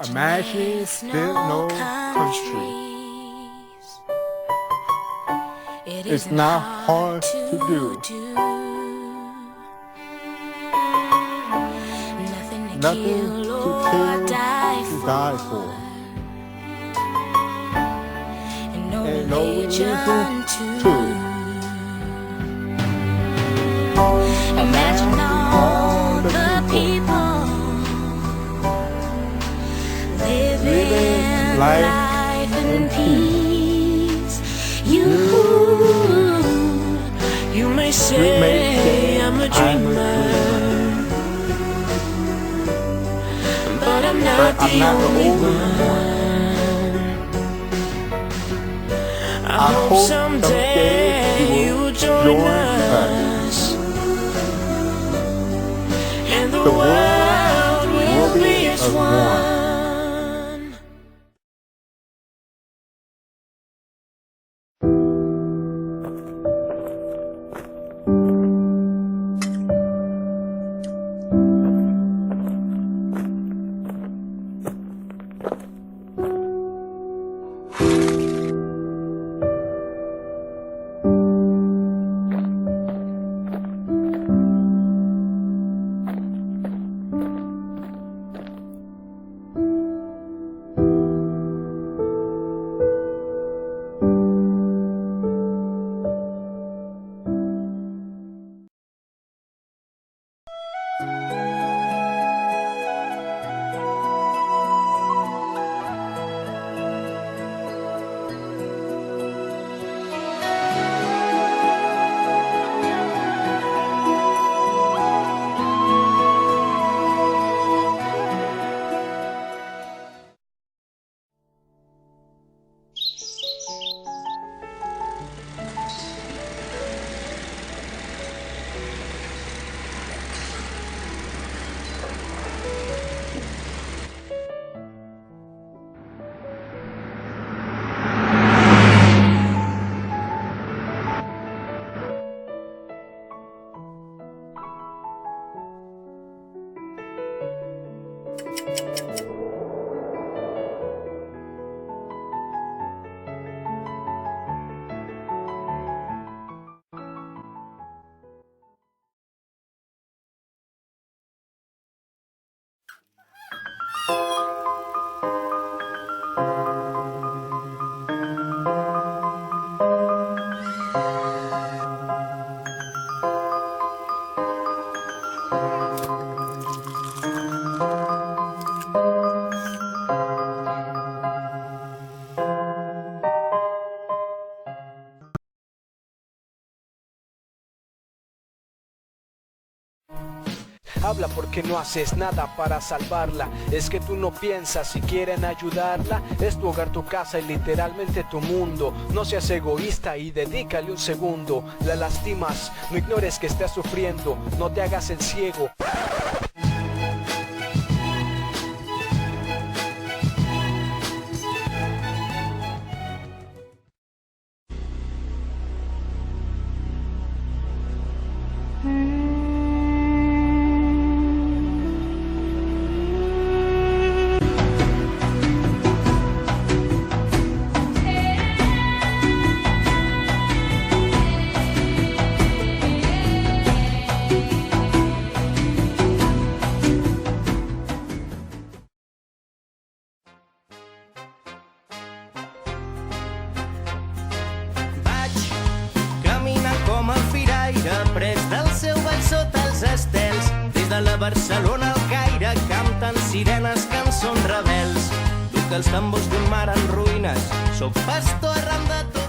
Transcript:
Imagine there's no country. It's not hard to do. Nothing to kill, to die for. And no reason to. Imagine all the people living life in peace. You may say I'm a dreamer, but I'm not the only one. I hope someday you will join us, and the world will be as one. Habla porque no haces nada para salvarla. Es que tú no piensas si quieren ayudarla. Es tu hogar, tu casa y literalmente tu mundo. No seas egoísta y dedícale un segundo. La lastimas, no ignores que estás sufriendo. No te hagas el ciego. Pres del seu ball sota els estels, des de la Barcelona al Caire canten sirenes, cançons rebels. Duc els tambors d'un mar en ruïnes, soc pastor arran de tot.